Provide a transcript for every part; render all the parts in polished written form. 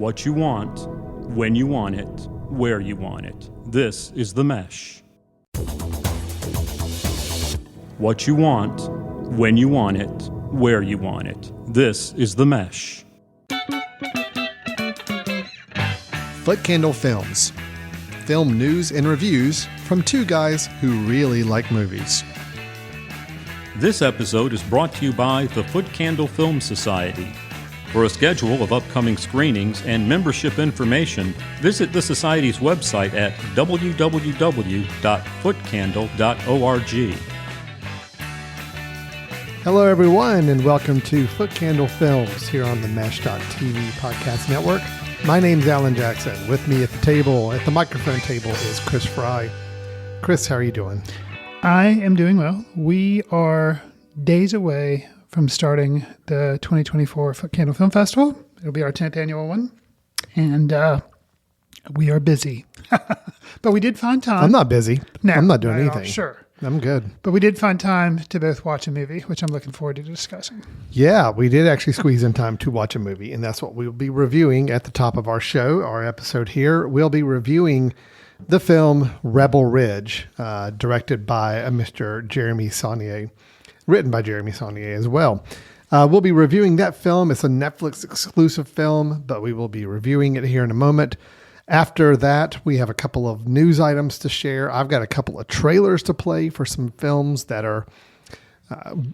What you want, when you want it, where you want it. This is The Mesh. What you want, when you want it, where you want it. This is The Mesh. Foot Candle Films. Film news and reviews from two guys who really like movies. This episode is brought to you by the Foot Candle Film Society. For a schedule of upcoming screenings and membership information, visit the Society's website at www.footcandle.org. Hello, everyone, and welcome to Foot Candle Films here on the Mesh.tv podcast network. My name's Alan Jackson. With me at the microphone table, is Chris Fry. Chris, how are you doing? I am doing well. We are days away from starting the 2024 Foot Candle Film Festival. It'll be our 10th annual one. And we are busy. But we did find time. I'm not busy. No, I'm not doing anything. Sure. I'm good. But we did find time to both watch a movie, which I'm looking forward to discussing. Yeah, we did actually squeeze in time to watch a movie, and that's what we'll be reviewing at the top of our show, our episode here. We'll be reviewing the film Rebel Ridge, directed by Mr. Jeremy Saulnier, written by Jeremy Saulnier as well. We'll be reviewing that film. It's a Netflix exclusive film, but we will be reviewing it here in a moment. After that, we have a couple of news items to share. I've got a couple of trailers to play for some films that are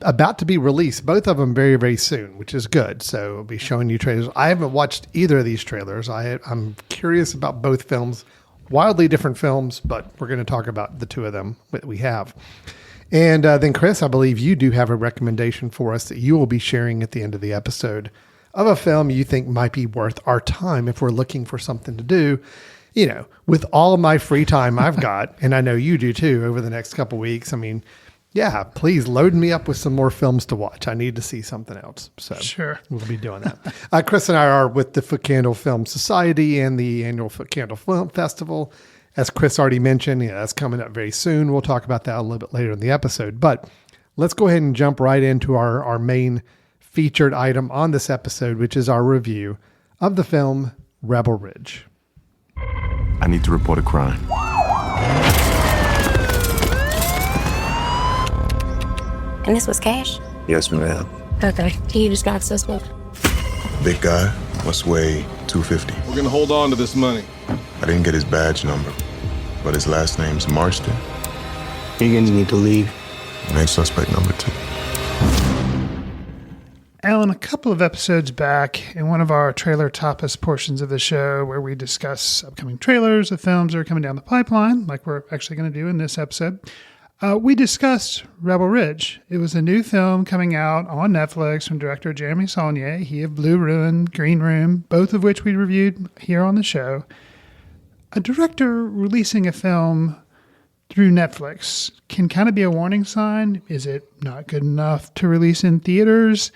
about to be released, both of them very, very soon, which is good. So we'll be showing you trailers. I haven't watched either of these trailers. I'm curious about both films, wildly different films, but we're going to talk about the two of them that we have. And then, Chris, I believe you do have a recommendation for us that you will be sharing at the end of the episode of a film you think might be worth our time if we're looking for something to do, you know, with all my free time I've got, and I know you do too, over the next couple weeks. I mean, yeah, please load me up with some more films to watch. I need to see something else. So sure, we'll be doing that. Chris and I are with the Foot Candle Film Society and the annual Foot Candle Film Festival. As Chris already mentioned, that's coming up very soon. We'll talk about that a little bit later in the episode. But let's go ahead and jump right into our main featured item on this episode, which is our review of the film Rebel Ridge. I need to report a crime. And this was cash? Yes, ma'am. Okay. Can you describe suspect? Big guy must weigh 250. We're gonna hold on to this money. I didn't get his badge number, but his last name's Marston. You're gonna need to leave. Main suspect number 2. Alan, a couple of episodes back in one of our trailer tapas portions of the show where we discuss upcoming trailers of films that are coming down the pipeline, like we're actually going to do in this episode, we discussed Rebel Ridge. It was a new film coming out on Netflix from director Jeremy Saulnier, he of Blue Ruin, Green Room, both of which we reviewed here on the show. A director releasing a film through Netflix can kind of be a warning sign. Is it not good enough to release in theaters?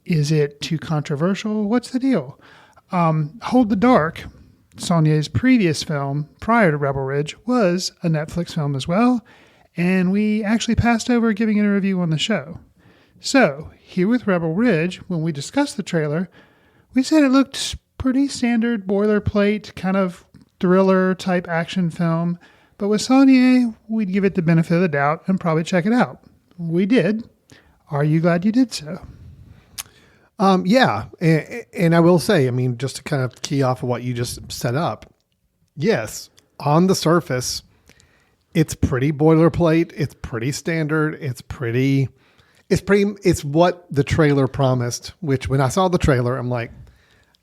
Is it too controversial? What's the deal? Hold the Dark, Saulnier's previous film prior to Rebel Ridge, was a Netflix film as well, and we actually passed over giving it a review on the show. So, here with Rebel Ridge, when we discussed the trailer, we said it looked pretty standard, boilerplate, kind of thriller-type action film, but with Saulnier, we'd give it the benefit of the doubt and probably check it out. We did. Are you glad you did so? Yeah. And I will say, I mean, just to kind of key off of what you just set up. Yes. On the surface, it's pretty boilerplate. It's pretty standard. It's what the trailer promised, which when I saw the trailer, I'm like,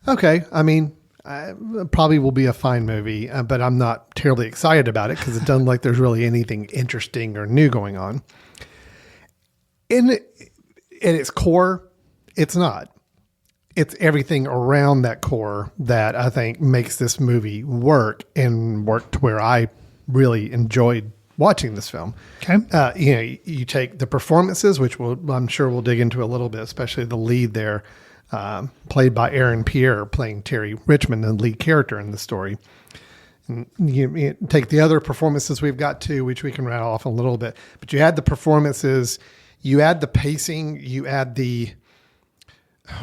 okay, I mean, it probably will be a fine movie, but I'm not terribly excited about it because it doesn't look like there's really anything interesting or new going on. In its core, it's not. It's everything around that core that I think makes this movie work and work to where I really enjoyed watching this film. Okay. You take the performances, which I'm sure we'll dig into a little bit, especially the lead there, played by Aaron Pierre, playing Terry Richmond, the lead character in the story. And you take the other performances we've got too, which we can rattle off a little bit, but you add the performances, you add the pacing, you add the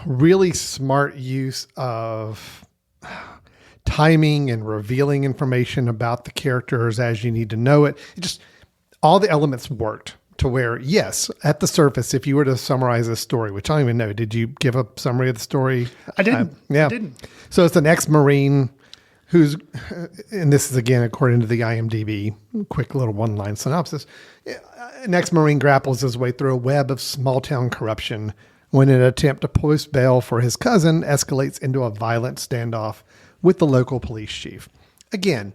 really smart use of timing and revealing information about the characters as you need to know it. It just, all the elements worked to where, yes, at the surface, if you were to summarize this story, which I don't even know, did you give a summary of the story? I didn't. Yeah. I didn't. So it's an ex-Marine who's, and this is again, according to the IMDb, quick little one-line synopsis. An ex-Marine grapples his way through a web of small-town corruption when an attempt to post bail for his cousin escalates into a violent standoff with the local police chief. Again,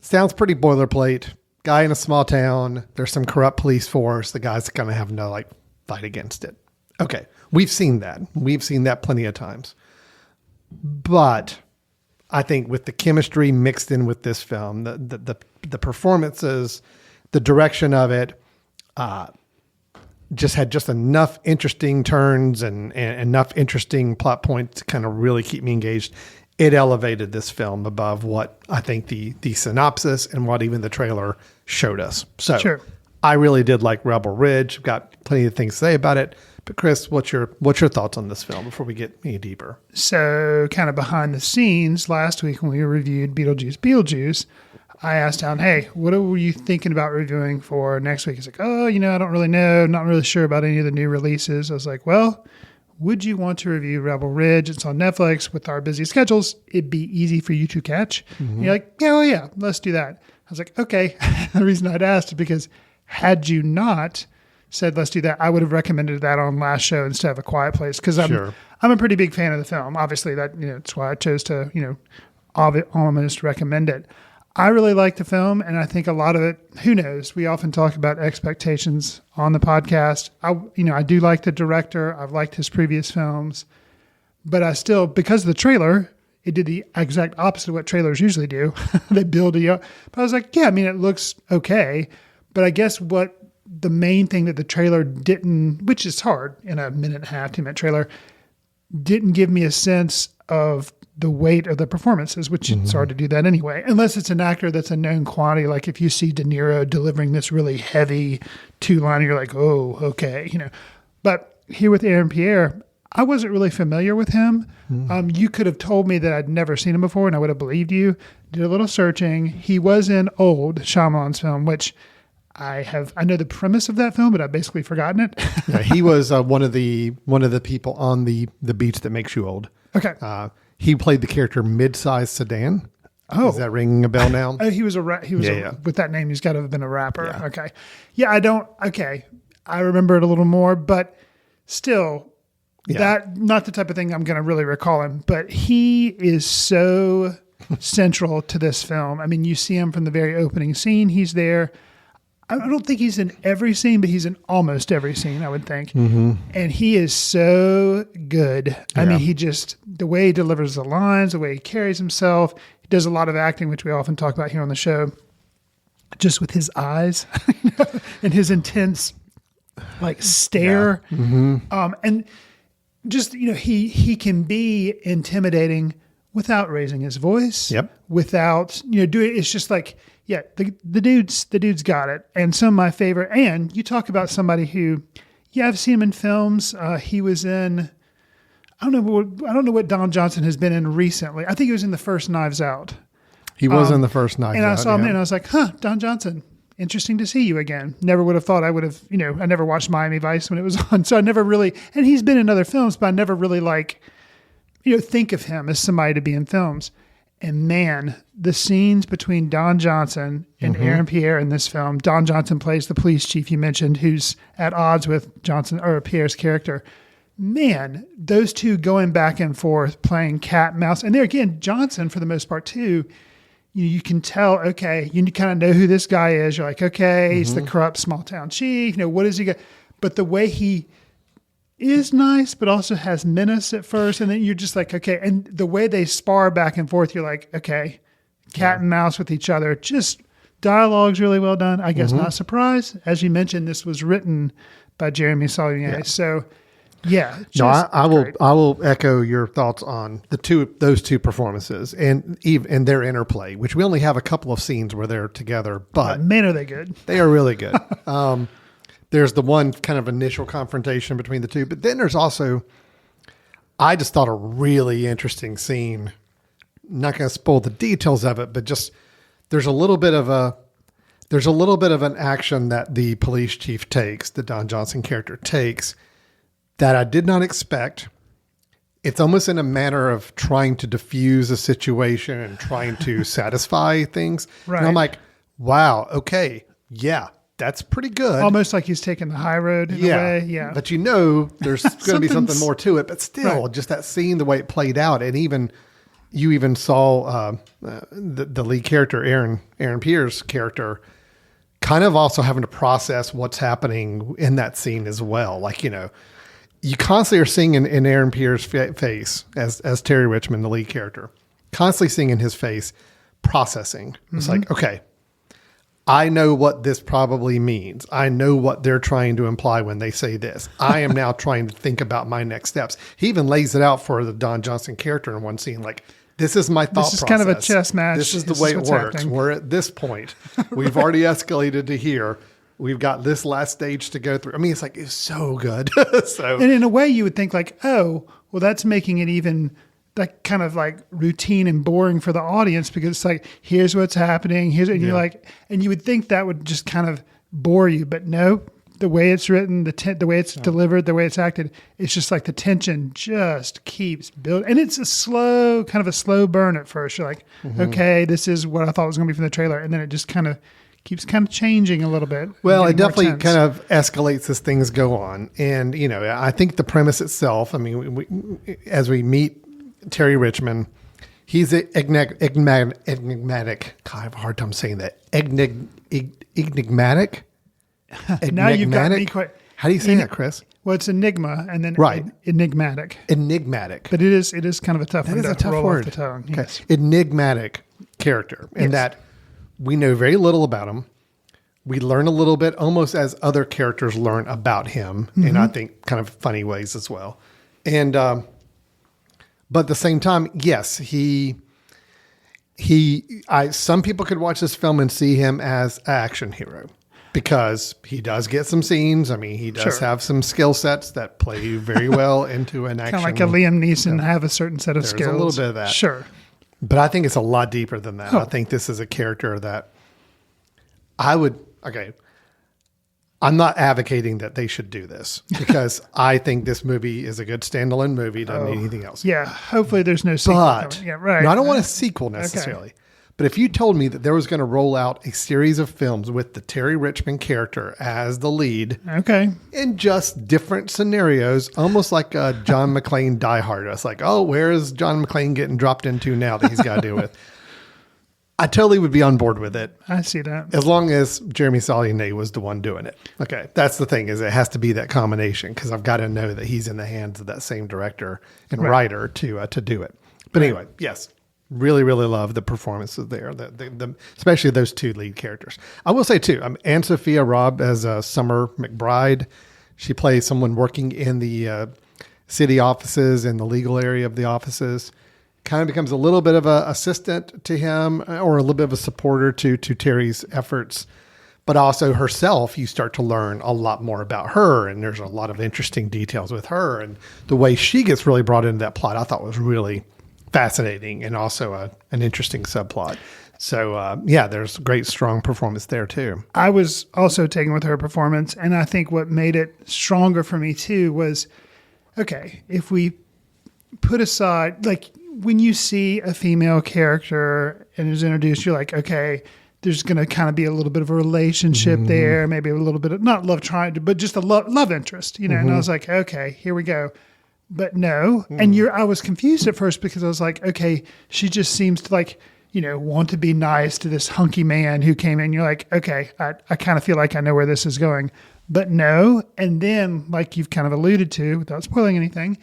sounds pretty boilerplate. Guy in a small town. There's some corrupt police force. The guy's going to have to fight against it. Okay. We've seen that. We've seen that plenty of times. But I think with the chemistry mixed in with this film, the performances, the direction of it, just had just enough interesting turns and enough interesting plot points to kind of really keep me engaged. It elevated this film above what I think the synopsis and what even the trailer showed us. So Sure. I really did like Rebel Ridge. I've got plenty of things to say about it. But Chris, what's your thoughts on this film before we get any deeper? So kind of behind the scenes, last week when we reviewed Beetlejuice, I asked Alan, hey, what were you thinking about reviewing for next week? He's like, I don't really know. Not really sure about any of the new releases. I was like, well, would you want to review Rebel Ridge? It's on Netflix. With our busy schedules, it'd be easy for you to catch. And you're like, yeah, let's do that. I was like, okay. The reason I'd asked is because had you not said, let's do that, I would have recommended that on last show instead of A Quiet Place. Because I'm a pretty big fan of the film. Obviously, that's why I chose to, almost recommend it. I really like the film, and I think a lot of it, who knows, we often talk about expectations on the podcast. I do like the director. I've liked his previous films, but I still, because of the trailer, it did the exact opposite of what trailers usually do. They build you up. But I was like, yeah, it looks okay. But I guess what the main thing that the trailer didn't, which is hard in a 1.5, 2-minute trailer, didn't give me a sense of the weight of the performances, which it's hard to do that anyway, unless it's an actor that's a known quantity. Like if you see De Niro delivering this really heavy 2-liner, you're like, oh, okay, But here with Aaron Pierre, I wasn't really familiar with him. You could have told me that I'd never seen him before, and I would have believed you. Did a little searching. He was in old Shyamalan's film, which I know the premise of that film, but I've basically forgotten it. Yeah, he was one of the people on the beach that makes you old. Okay. He played the character Mid-Size Sedan. Oh, is that ringing a bell now? He was with that name. He's got to have been a rapper. Yeah. Okay. Yeah, I remember it a little more, but still, that not the type of thing I'm going to really recall him. But he is so central to this film. You see him from the very opening scene. He's there. I don't think he's in every scene, but he's in almost every scene, I would think. And he is so good. Yeah. He just, the way he delivers the lines, the way he carries himself, he does a lot of acting, which we often talk about here on the show, just with his eyes and his intense stare. Yeah. And just, he can be intimidating without raising his voice. Yep. Without, doing, it's just like, yeah, the dude's got it. And some of my favorite, and you talk about somebody who, I've seen him in films. He was in, I don't know what Don Johnson has been in recently. I think he was in the first Knives Out. He was in the first Knives Out. And I saw him and I was like, Don Johnson, interesting to see you again. Never would have thought I would have, I never watched Miami Vice when it was on. So I never really, and he's been in other films, but I never really think of him as somebody to be in films. And man, the scenes between Don Johnson and Aaron Pierre in this film, Don Johnson plays the police chief you mentioned, who's at odds with Pierre's character. Man, those two going back and forth, playing cat and mouse. And there again, Johnson, for the most part too, you can tell, okay, you kind of know who this guy is. You're like, okay, he's the corrupt small town chief. What is he got? But the way he is nice, but also has menace at first. And then you're just like, okay. And the way they spar back and forth, you're like, okay, cat and mouse with each other. Just dialogue's really well done. I guess not surprised. As you mentioned, this was written by Jeremy Saulnier. Yeah. So yeah. I will echo your thoughts on those two performances and their interplay, which we only have a couple of scenes where they're together, but man, are they good. They are really good. There's the one kind of initial confrontation between the two, but then there's also, I just thought a really interesting scene not going to spoil the details of it, but just there's a little bit of an action that the police chief takes, the Don Johnson character takes, that I did not expect. It's almost in a manner of trying to diffuse a situation and trying to satisfy things. Right. And I'm like, wow, okay, yeah, that's pretty good. Almost like he's taking the high road in a way. Yeah. But there's going to be something more to it. But still, Right. just that scene, the way it played out, and you even saw the lead character, Aaron Pierce character, kind of also having to process what's happening in that scene as well. Like, you constantly are seeing in Aaron Pierce's face as Terry Richmond, the lead character, constantly seeing in his face processing. It's like, okay, I know what this probably means. I know what they're trying to imply when they say this. I am now trying to think about my next steps. He even lays it out for the Don Johnson character in one scene. Like, this is my thought process. This is kind of a chess match. This is the way it works. Happening. We're at this point. We've already escalated to here. We've got this last stage to go through. I mean, it's so good. So, And in a way, you would think like, oh, well, that's making it even that kind of like routine and boring for the audience because it's like, here's what's happening. And you're like, and you would think that would just kind of bore you, but no, the way it's written, the way it's delivered, the way it's acted, it's just like the tension just keeps building. And it's kind of a slow burn at first. You're like, okay, this is what I thought was going to be from the trailer. And then it just kind of keeps kind of changing a little bit. Well, it definitely kind of escalates as things go on. And, I think the premise itself, I mean, as we meet Terry Richmond, he's enigmatic. God, I have a hard time saying that. Enigmatic? Now you've got me quite. How do you say that, Chris? Well, it's enigma and then Right. enigmatic. Enigmatic. But it is kind of a tough That one is to a tough roll word. off the tongue. Okay. Yes. Enigmatic character. In that we know very little about him. We learn a little bit almost as other characters learn about him in, I think, kind of funny ways as well. And, but at the same time, yes, some people could watch this film and see him as an action hero because he does get some scenes. I mean, he does have some skill sets that play very well into an action. Kind of like a Liam Neeson have a certain set of There's skills. a little bit of that. Sure. But I think it's a lot deeper than that. I think this is a character that I'm not advocating that they should do this because I think this movie is a good standalone movie. Doesn't need anything else. Yeah. Hopefully there's no sequel. But coming. Yeah, right. no, I don't want a sequel necessarily. But if you told me that there was going to roll out a series of films with the Terry Richmond character as the lead Okay. in just different scenarios, almost like a John McClane Die Hard. I was like, oh, where is John McClane getting dropped into now that he's got to deal with? I totally would be on board with it. I see that. As long as Jeremy Saulnier was the one doing it. Okay. That's the thing, is it has to be that combination because I've got to know that he's in the hands of that same director and writer to do it. But anyway, yes, really, really love the performances there, especially those two lead characters. I will say too, Anne Sophia Robb as Summer McBride. She plays someone working in the city offices and the legal area of the offices. Kind of becomes a little bit of an assistant to him or a little bit of a supporter to Terry's efforts. But also herself, you start to learn a lot more about her. And there's a lot of interesting details with her. And the way she gets really brought into that plot, I thought was really fascinating and also an interesting subplot. So, there's great, strong performance there too. I was also taken with her performance. And I think what made it stronger for me too was, okay, if we put aside, like, when you see a female character and is introduced, you're like, okay, there's going to kind of be a little bit of a relationship there, maybe a little bit of not love triangle, but just a love interest, And I was like, okay, here we go. But no, and I was confused at first because I was like, okay, she just seems to like, want to be nice to this hunky man who came in. You're like, okay, I kind of feel like I know where this is going, but no. And then, like you've kind of alluded to, without spoiling anything,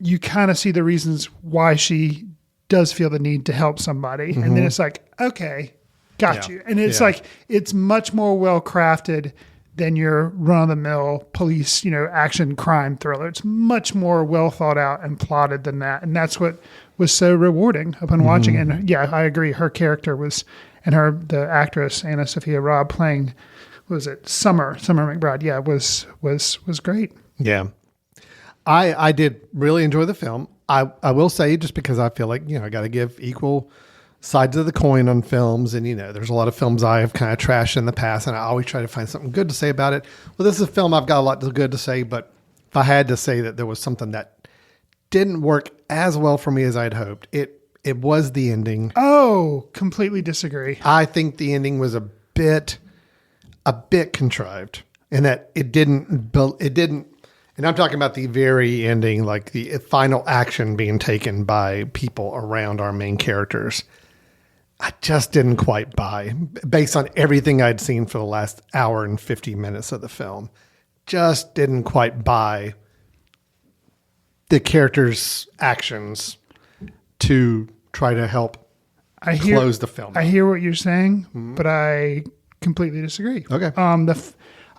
you kind of see the reasons why she does feel the need to help somebody. And then it's like, okay, got you. And it's like, it's much more well-crafted than your run-of-the-mill police, action crime thriller. It's much more well thought out and plotted than that. And that's what was so rewarding upon watching. And yeah, I agree. Her character was, and the actress, Anna Sophia Robb playing, was it Summer McBride? Yeah, was great. Yeah. I did really enjoy the film. I will say, just because I feel like, I got to give equal sides of the coin on films. And, there's a lot of films I have kind of trashed in the past, and I always try to find something good to say about it. Well, this is a film I've got a lot of good to say, but if I had to say that there was something that didn't work as well for me as I'd hoped, it was the ending. Oh, completely disagree. I think the ending was a bit contrived, and that it didn't, and I'm talking about the very ending, like the final action being taken by people around our main characters. I just didn't quite buy, based on everything I'd seen for the last hour and 50 minutes of the film. Just didn't quite buy the characters' actions to try to help close the film. I hear what you're saying, but I completely disagree. Okay.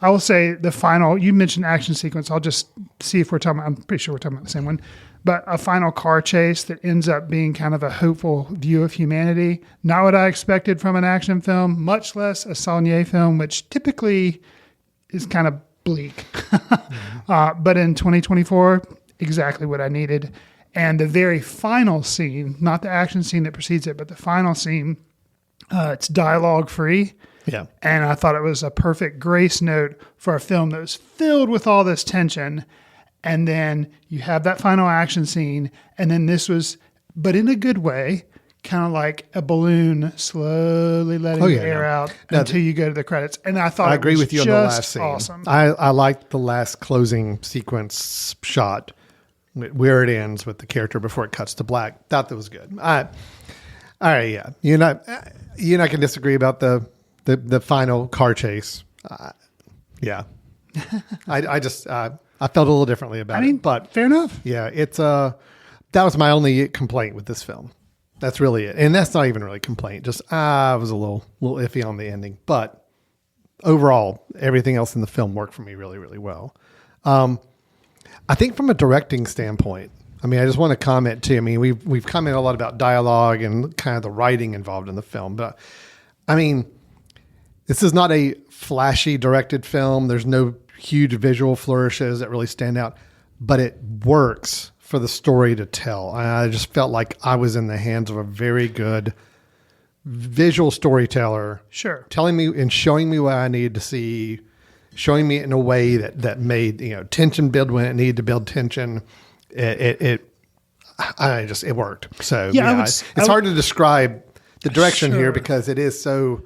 I will say the final, you mentioned action sequence. I'll just see if we're talking about, I'm pretty sure we're talking about the same one, but a final car chase that ends up being kind of a hopeful view of humanity. Not what I expected from an action film, much less a Saulnier film, which typically is kind of bleak. But in 2024, exactly what I needed. And the very final scene, not the action scene that precedes it, but the final scene, it's dialogue free. Yeah. And I thought it was a perfect grace note for a film that was filled with all this tension. And then you have that final action scene. And then this was, but in a good way, kind of like a balloon slowly letting the air out until you go to the credits. And I thought I agree with you on the last scene. Awesome. I liked the last closing sequence shot where it ends with the character before it cuts to black. Thought that was good. All right, yeah. You and I can disagree about the final car chase. Yeah. I just I felt a little differently about it. But fair enough. Yeah, it's that was my only complaint with this film. That's really it. And that's not even really a complaint. Just I was a little iffy on the ending. But overall, everything else in the film worked for me really, really well. I think from a directing standpoint, I just want to comment too. We've commented a lot about dialogue and kind of the writing involved in the film, but this is not a flashy directed film. There's no huge visual flourishes that really stand out, but it works for the story to tell. I just felt like I was in the hands of a very good visual storyteller. Sure. Telling me and showing me what I needed to see, showing me it in a way that made, tension build when it needed to build tension. It worked. So it's hard to describe the direction here because it is so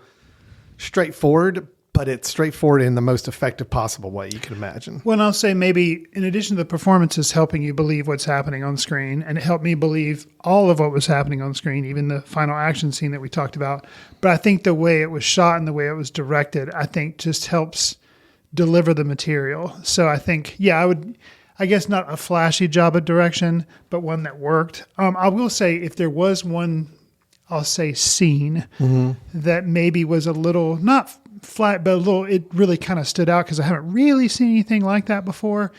straightforward, but it's straightforward in the most effective possible way you can imagine. Well, and I'll say maybe in addition to the performances helping you believe what's happening on screen, and it helped me believe all of what was happening on screen, even the final action scene that we talked about. But I think the way it was shot and the way it was directed, I think just helps deliver the material. So I think, I guess not a flashy job of direction, but one that worked. I will say if there was one, I'll say scene that maybe was a little, not flat, but a little, it really kind of stood out because I haven't really seen anything like that before.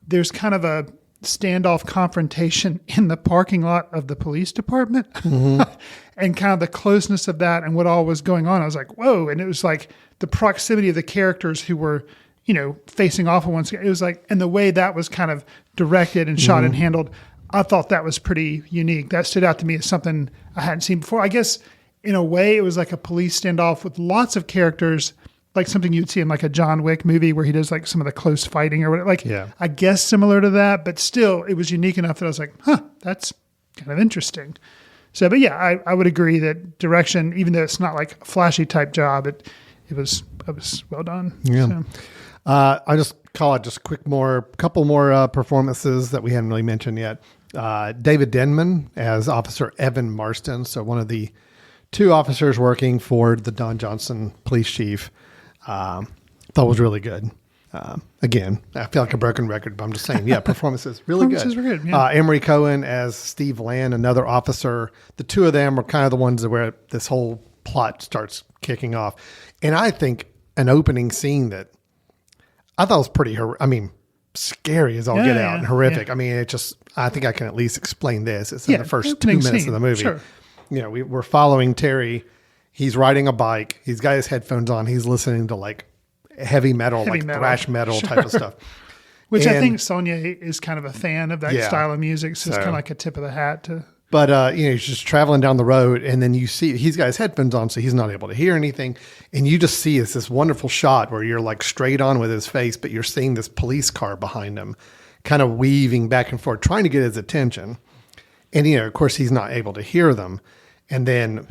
There's kind of a standoff confrontation in the parking lot of the police department and kind of the closeness of that and what all was going on. I was like, whoa. And it was like the proximity of the characters who were, facing off of one. It was like, and the way that was kind of directed and shot and handled, I thought that was pretty unique. That stood out to me as something I hadn't seen before. I guess in a way it was like a police standoff with lots of characters, like something you'd see in like a John Wick movie where he does like some of the close fighting or whatever. I guess similar to that, but still it was unique enough that I was like, that's kind of interesting. So, but yeah, I would agree that direction, even though it's not like a flashy type job, it was well done. Yeah. So. I just call it just couple more performances that we hadn't really mentioned yet. David Denman as Officer Evan Marston. So one of the two officers working for the Don Johnson police chief, thought was really good. Again, I feel like a broken record, but I'm just saying, performances really good. Performances were good, yeah. Emery Cohen as Steve Land, another officer. The two of them are kind of the ones where this whole plot starts kicking off. And I think an opening scene that I thought was pretty, scary as all get out and horrific. Yeah. I think I can at least explain this. It's in the first 2 minutes scene, of the movie. Sure. We're following Terry. He's riding a bike. He's got his headphones on. He's listening to like heavy metal, thrash metal type of stuff. Which I And- think Sonia is kind of a fan of that Yeah. style of music. So it's So- kind of like a tip of the hat to. But he's just traveling down the road, and then you see he's got his headphones on, so he's not able to hear anything. And you just see it's this wonderful shot where you're like straight on with his face, but you're seeing this police car behind him, kind of weaving back and forth, trying to get his attention. And of course, he's not able to hear them. And then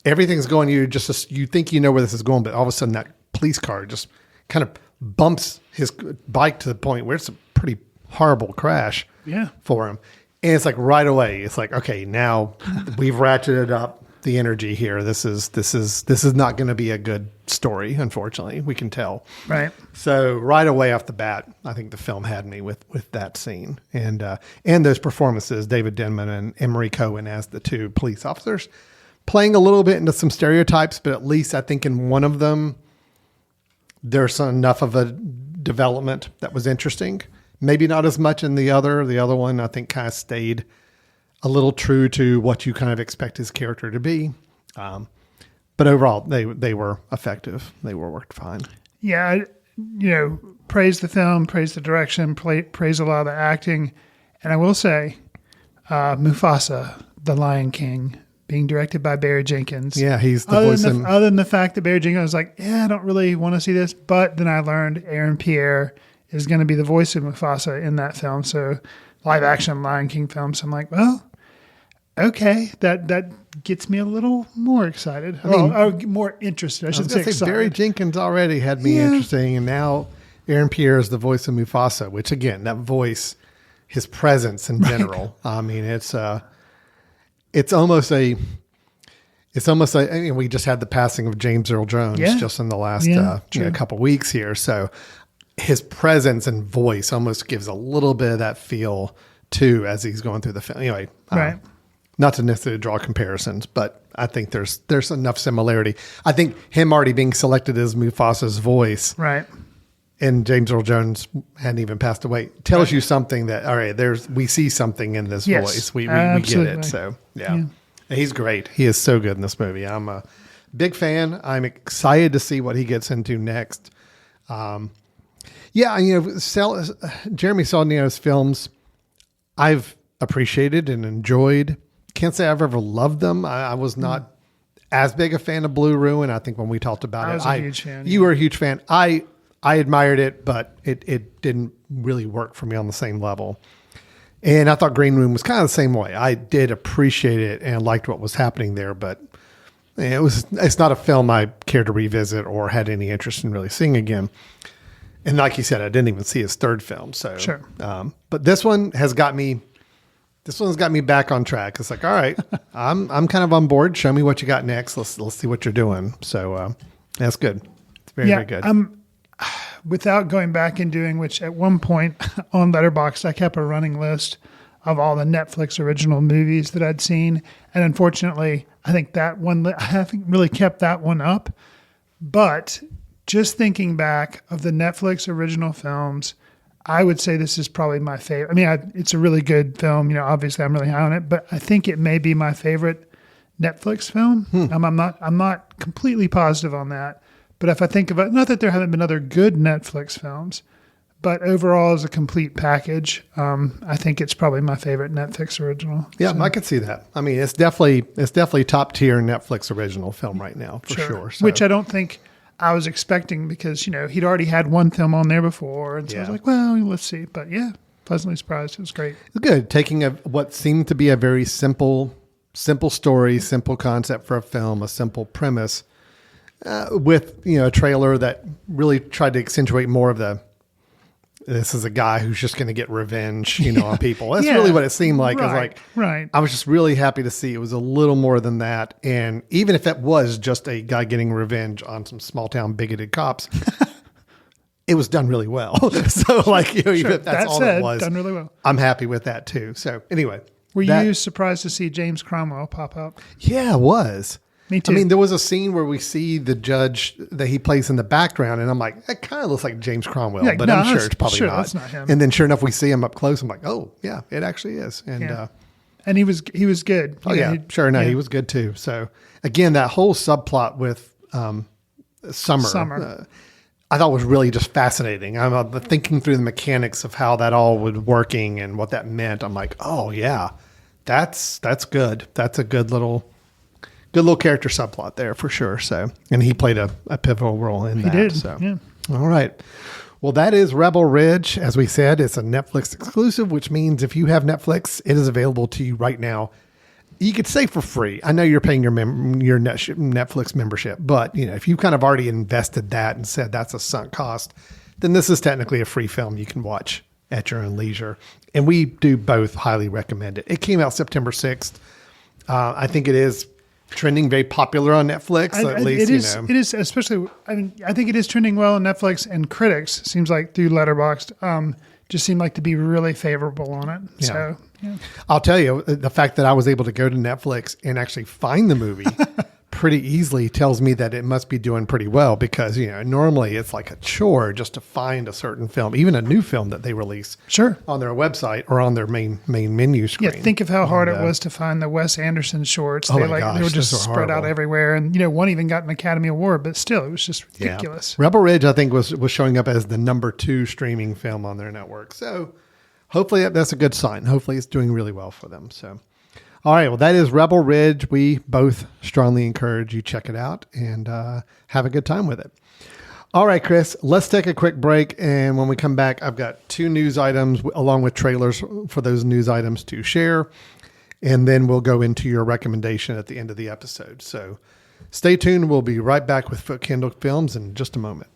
everything's going. You think you know where this is going, but all of a sudden that police car just kind of bumps his bike to the point where it's a pretty horrible crash. Yeah. For him. And it's like right away, it's like, okay, now we've ratcheted up the energy here. This is not going to be a good story, unfortunately. We can tell. Right. So right away off the bat, I think the film had me with that scene and those performances, David Denman and Emery Cohen as the two police officers, playing a little bit into some stereotypes, but at least I think in one of them, there's enough of a development that was interesting. Maybe not as much in the other. The other one, I think, kind of stayed a little true to what you kind of expect his character to be. But overall, they were effective. They worked fine. Yeah. Praise the film, praise the direction, praise a lot of the acting. And I will say, Mufasa, the Lion King, being directed by Barry Jenkins. Yeah, he's the voice. Other than the fact that Barry Jenkins was like, yeah, I don't really want to see this. But then I learned Aaron Pierre is going to be the voice of Mufasa in that film. So live action Lion King film. So I'm like, well, okay, that gets me a little more excited. More interested. I should say excited. Barry Jenkins already had me interesting, and now Aaron Pierre is the voice of Mufasa, which again, that voice, his presence in general. I mean, it's almost a. We just had the passing of James Earl Jones just in the last couple weeks here, so his presence and voice almost gives a little bit of that feel too as he's going through the film. Anyway, Right. Not to necessarily draw comparisons, but I think there's enough similarity. I think him already being selected as Mufasa's voice, Right. and James Earl Jones hadn't even passed away, tells you something that all right, we see something in this Yes, voice. We get absolutely. it. So yeah, he's great. He is so good in this movie. I'm a big fan. I'm excited to see what he gets into next. Jeremy Saulnier's films, I've appreciated and enjoyed. Can't say I've ever loved them. I was not as big a fan of Blue Ruin. I think when we talked about I it, was a huge fan. You were a huge fan. I admired it, but it didn't really work for me on the same level. And I thought Green Room was kind of the same way. I did appreciate it and liked what was happening there, but it's not a film I care to revisit or had any interest in really seeing again. And like you said, I didn't even see his third film. So, Sure. But this one has got me. This one's got me back on track. It's like, all right, I'm kind of on board. Show me what you got next. Let's see what you're doing. So that's good. It's very, very good. Without going back and doing, which at one point on Letterboxd, I kept a running list of all the Netflix original movies that I'd seen. And unfortunately, I think that one, I haven't really kept that one up. But just thinking back of the Netflix original films, I would say this is probably my favorite. I mean, it's a really good film. Obviously I'm really high on it, but I think it may be my favorite Netflix film. I'm not completely positive on that. But if I think of it, not that there haven't been other good Netflix films, but overall as a complete package, I think it's probably my favorite Netflix original. Yeah, I could see that. I mean, it's definitely top tier Netflix original film right now for sure. So. Which I don't think I was expecting because, he'd already had one film on there before. And so I was like, well, let's see. But yeah, pleasantly surprised. It was great. It's good. Taking what seemed to be a very simple story, simple concept for a film, a simple premise, with, a trailer that really tried to accentuate more of this is a guy who's just going to get revenge, on people. That's really what it seemed like. Right. I was just really happy to see it was a little more than that. And even if it was just a guy getting revenge on some small town bigoted cops, it was done really well. So if that's all it was, done really well. I'm happy with that too. So anyway. Were you surprised to see James Cromwell pop up? Yeah, I was. Me too. I mean, there was a scene where we see the judge that he plays in the background, and I'm like, that kind of looks like James Cromwell, but I'm sure it's probably not. That's not him. And then sure enough, we see him up close. I'm like, oh, yeah, it actually is. And and he was good. He was good too. So again, that whole subplot with Summer. I thought was really just fascinating. I'm thinking through the mechanics of how that all was working and what that meant. I'm like, oh yeah, that's good. That's a good little character subplot there for sure. So, and he played a pivotal role in that. He did. So, Yeah. All right. Well, that is Rebel Ridge. As we said, it's a Netflix exclusive, which means if you have Netflix, it is available to you right now. You could say for free. I know you're paying your Netflix membership, but if you kind of already invested that and said that's a sunk cost, then this is technically a free film you can watch at your own leisure. And we do both highly recommend it. It came out September 6th. I think it is trending very popular on Netflix. At least, it is, especially, I think it is trending well on Netflix, and critics, seems like through Letterboxd, just seem like to be really favorable on it. Yeah. So, yeah. I'll tell you, the fact that I was able to go to Netflix and actually find the movie pretty easily tells me that it must be doing pretty well, because, normally it's like a chore just to find a certain film, even a new film that they release Sure. on their website or on their main menu screen. Yeah, think of how hard it was to find the Wes Anderson shorts. Oh They my gosh, they were just those are spread out horrible. everywhere, and one even got an Academy Award, but still, it was just ridiculous. Yeah. Rebel Ridge, I think, was showing up as the number 2 streaming film on their network. So hopefully that's a good sign. Hopefully it's doing really well for them. So, all right. Well, that is Rebel Ridge. We both strongly encourage you check it out and have a good time with it. All right, Chris, let's take a quick break. And when we come back, I've got 2 news items along with trailers for those news items to share. And then we'll go into your recommendation at the end of the episode. So stay tuned. We'll be right back with Foot Candle Films in just a moment.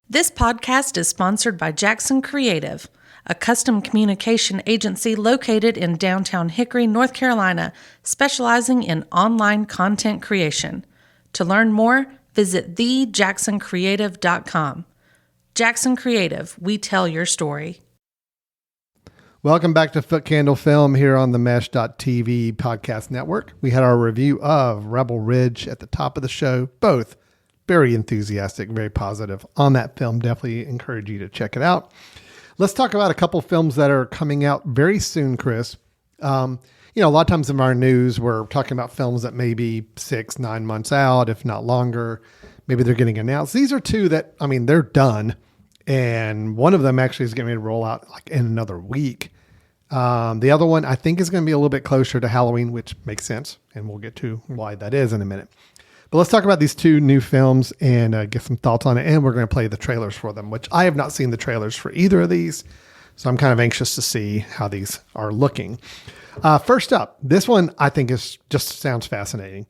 This podcast is sponsored by Jackson Creative, a custom communication agency located in downtown Hickory, North Carolina, specializing in online content creation. To learn more, visit thejacksoncreative.com. Jackson Creative, we tell your story. Welcome back to Foot Candle Film here on the Mesh.tv podcast network. We had our review of Rebel Ridge at the top of the show. Both very enthusiastic, very positive on that film. Definitely encourage you to check it out. Let's talk about a couple films that are coming out very soon, Chris. A lot of times in our news, we're talking about films that may be 6-9 months out, if not longer. Maybe they're getting announced. These are 2 that, they're done. And one of them actually is getting ready to roll out like in another week. The other one I think is going to be a little bit closer to Halloween, which makes sense. And we'll get to why that is in a minute. But let's talk about these 2 new films and get some thoughts on it. And we're going to play the trailers for them, which I have not seen the trailers for either of these. So I'm kind of anxious to see how these are looking. First up, this one I think sounds fascinating.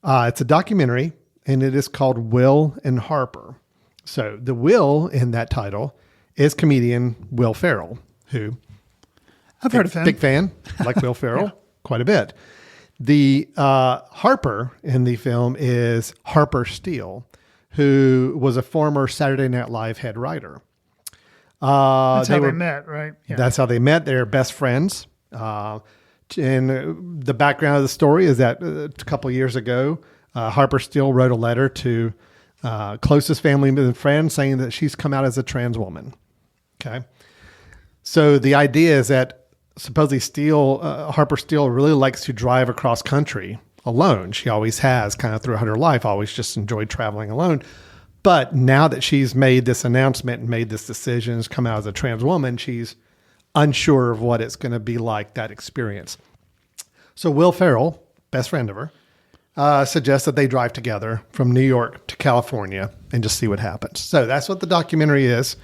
It's a documentary, and it is called Will and Harper. So the Will in that title is comedian Will Ferrell, who I've heard of him. Big fan, like Will Ferrell quite a bit. The Harper in the film is Harper Steele, who was a former Saturday Night Live head writer. That's how they met, right? Yeah. That's how they met. They're best friends. And the background of the story is that a couple of years ago, Harper Steele wrote a letter to closest family and friends saying that she's come out as a trans woman. Okay. So the idea is that supposedly Harper Steele really likes to drive across country alone. She always has, kind of throughout her life, always just enjoyed traveling alone. But now that she's made this announcement and made this decision, has come out as a trans woman, she's unsure of what it's going to be like, that experience. So Will Ferrell, best friend of her, suggests that they drive together from New York to California and just see what happens. So that's what the documentary is.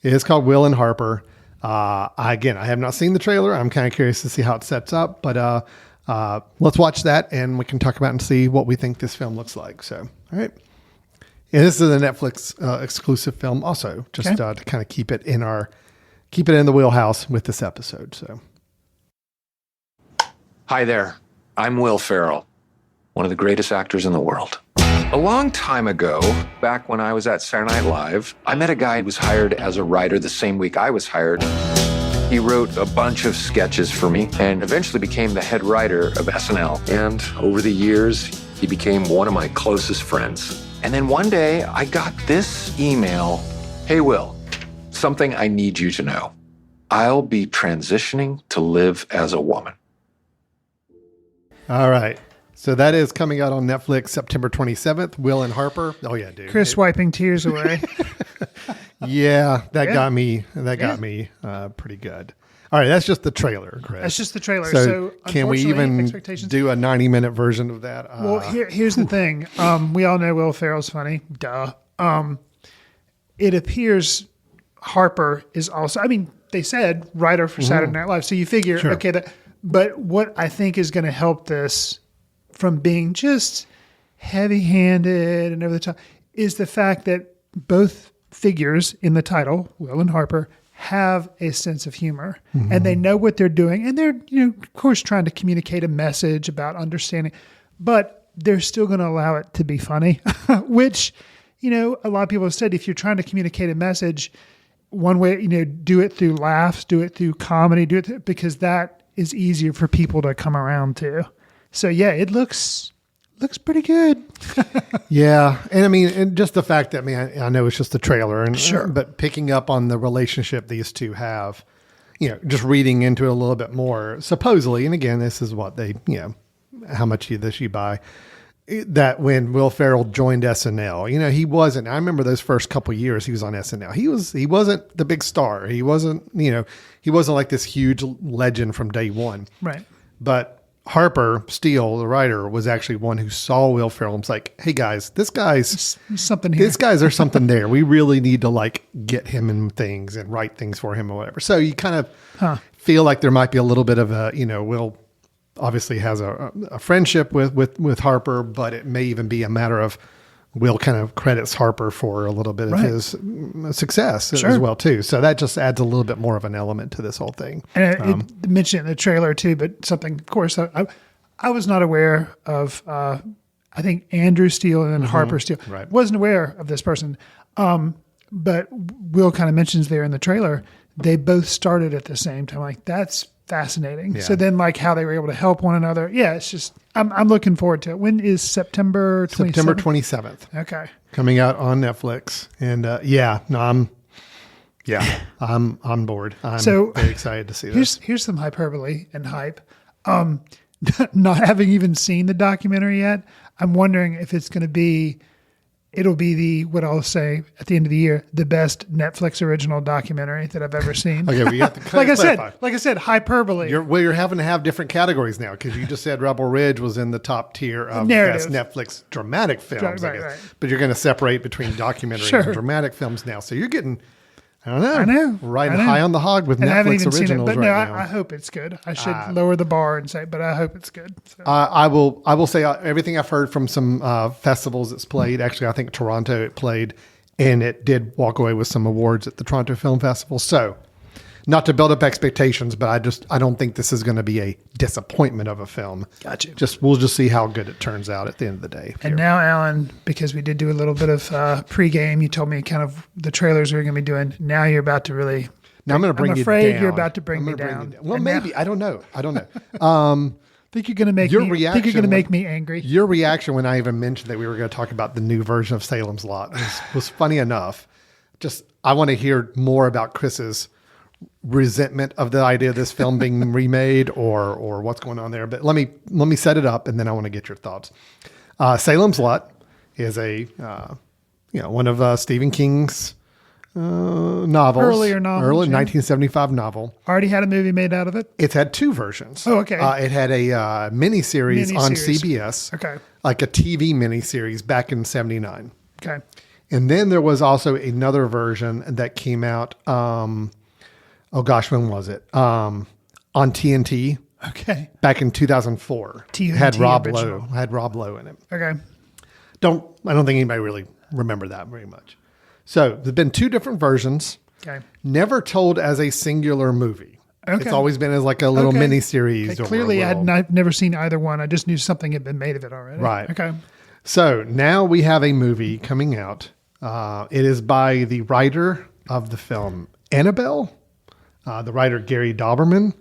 It is called Will and Harper. I have not seen the trailer. I'm kind of curious to see how it sets up, but let's watch that and we can talk about and see what we think this film looks like. So, all right. And this is a Netflix exclusive film also, just to kind of keep it in the wheelhouse with this episode. So, hi there. I'm Will Ferrell, one of the greatest actors in the world. A long time ago, back when I was at Saturday Night Live, I met a guy who was hired as a writer the same week I was hired. He wrote a bunch of sketches for me and eventually became the head writer of SNL. And over the years, he became one of my closest friends. And then one day, I got this email. Hey, Will, something I need you to know. I'll be transitioning to live as a woman. all right. So that is coming out on Netflix September 27th. Will and Harper. Oh, yeah, dude. Chris wiping tears away. Yeah, that got me. That got me pretty good. All right, that's just the trailer, Chris. That's just the trailer. So, So can we unfortunately, even expectations- do a 90-minute version of that? Well, here's the thing. We all know Will Ferrell's funny. Duh. It appears Harper is also, I mean, they said writer for Saturday Night Live. So you figure, okay, but what I think is going to help this from being just heavy-handed and over the top is the fact that both figures in the title, Will and Harper, have a sense of humor and they know what they're doing. And they're, of course, trying to communicate a message about understanding, but they're still going to allow it to be funny, which, a lot of people have said, if you're trying to communicate a message, one way, do it through laughs, do it through comedy, because that is easier for people to come around to. So yeah, it looks pretty good. Yeah, and I mean, and just the fact that I know it's just a trailer, and Sure. but picking up on the relationship these two have, just reading into it a little bit more. Supposedly, and again, this is what they, how much you buy. That when Will Ferrell joined SNL, he wasn't. I remember those first couple years he was on SNL. He wasn't the big star. He wasn't, he wasn't like this huge legend from day one. Right. But Harper Steele, the writer, was actually one who saw Will Ferrell and was like, "Hey guys, this guy's something here. These guys are something there. We really need to get him in things and write things for him or whatever." So you kind of feel like there might be a little bit of a, Will obviously has a friendship with Harper, but it may even be a matter of Will kind of credits Harper for a little bit of his success as well too. So that just adds a little bit more of an element to this whole thing. And it mentioned in the trailer too, but something, of course, I was not aware of, I think Andrew Steele and then Harper Steele. Right. Wasn't aware of this person. But Will kind of mentions there in the trailer, they both started at the same time. Like, that's fascinating. Yeah. So then how they were able to help one another. Yeah, it's just, I'm looking forward to it. When is September 27th? September 27th. Okay. Coming out on Netflix. And I'm on board. I'm very excited to see this. Here's some hyperbole and hype. Not having even seen the documentary yet, I'm wondering if it'll be what I'll say at the end of the year, the best Netflix original documentary that I've ever seen. Okay, we got to like I said, hyperbole. You're having to have different categories now because you just said Rebel Ridge was in the top tier of Narrative. best Netflix dramatic films. Right, I guess. right. But you're going to separate between documentary and dramatic films now. So you're getting, I know. Riding high on the hog with and I haven't Netflix even seen it, originals but right now. I hope it's good. I should lower the bar and say, but I hope it's good. So. I will say everything I've heard from some festivals it's played. Actually, I think Toronto it played, and it did walk away with some awards at the Toronto Film Festival. So, not to build up expectations, but I don't think this is going to be a disappointment of a film. Gotcha. We'll just see how good it turns out at the end of the day. And now, Alan, because we did do a little bit of pregame, you told me kind of the trailers we were going to be doing. Now you're about to really. Now I'm going to bring you down. I'm afraid you're about to bring me down. Well, And maybe. now- I don't know. Think you're going to make Your me. Think you're reaction going to make when- me angry. Your reaction when I even mentioned that we were going to talk about the new version of Salem's Lot was funny enough. Just I want to hear more about Chris's resentment of the idea of this film being remade or what's going on there. But let me set it up, and then I want to get your thoughts. Salem's Lot is a one of Stephen King's novels, Earlier novels, early yeah. 1975 novel. Already had a movie made out of it. It's had two versions. Oh, okay. It had a miniseries on Miniseries. CBS. Okay. Like a TV miniseries back in 79. Okay. And then there was also another version that came out. When was it? On TNT Okay. back in 2004. TNT had Rob original. Lowe. Had Rob Lowe in it. Okay. I don't think anybody really remember that very much. So there's been two different versions. Okay. Never told as a singular movie. Okay. It's always been as like a little Okay. mini series. Okay, clearly, I've never seen either one. I just knew something had been made of it already. Right. Okay. So now we have a movie coming out. It is by the writer of the film Annabelle, the writer Gary Dauberman.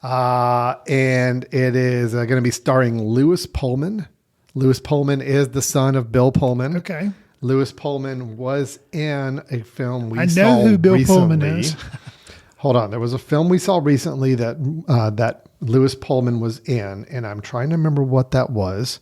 And it is going to be starring Lewis Pullman. Lewis Pullman is the son of Bill Pullman. Okay. Lewis Pullman was in a film we I saw know who Bill recently. Pullman is. Hold on. There was a film we saw recently that Lewis Pullman was in, and I'm trying to remember what that was.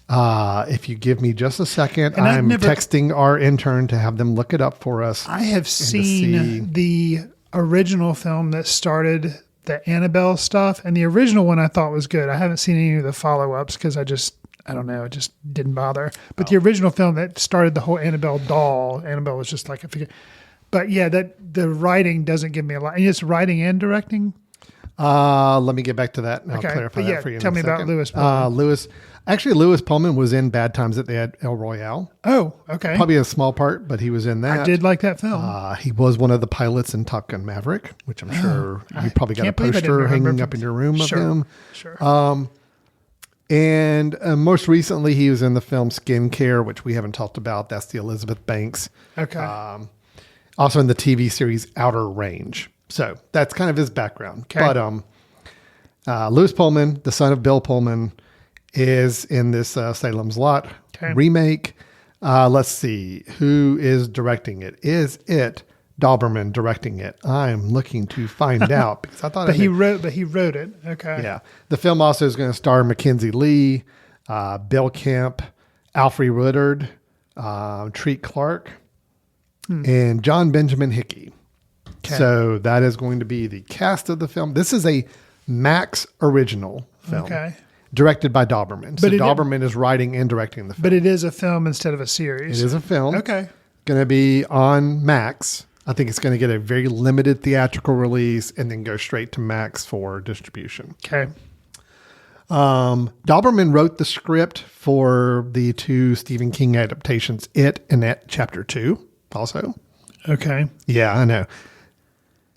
If you give me just a second, And I've I'm never- texting our intern to have them look it up for us. I have see- seen the original film that started the Annabelle stuff, and the original one I thought was good. I haven't seen any of the follow-ups because I don't know, it just didn't bother. But the original film that started the whole Annabelle doll, Annabelle was just like a figure. But yeah, that the writing doesn't give me a lot. And it's writing and directing. Let me get back to that and I'll Okay, clarify but that yeah, for you. in tell a me about second. Lewis Pullman. Lewis Pullman was in Bad Times at the El Royale. Oh, okay. Probably a small part, but he was in that. I did like that film. He was one of the pilots in Top Gun Maverick, which I'm sure you probably got a can't believe I didn't poster remember. hanging up in your room Sure, of him. Sure. And most recently, he was in the film Skincare, which we haven't talked about. That's the Elizabeth Banks. Okay. Also in the TV series Outer Range. So that's kind of his background. Okay. But Lewis Pullman, the son of Bill Pullman, is in this Salem's Lot remake. Let's see. Who is directing it? Is it Doberman directing it? I'm looking to find out because I thought but he wrote it. Okay. Yeah. The film also is going to star Mackenzie Lee, Bill Kemp, Alfre Woodard, Treat Clark, and John Benjamin Hickey. Okay. So that is going to be the cast of the film. This is a Max original film. Okay. Directed by Doberman. So But Doberman is writing and directing the film. But it is a film instead of a series. It is a film. Okay. Going to be on Max. I think it's going to get a very limited theatrical release and then go straight to Max for distribution. Okay. Doberman wrote the script for the two Stephen King adaptations, It and It Chapter 2 also. Okay. Yeah, I know.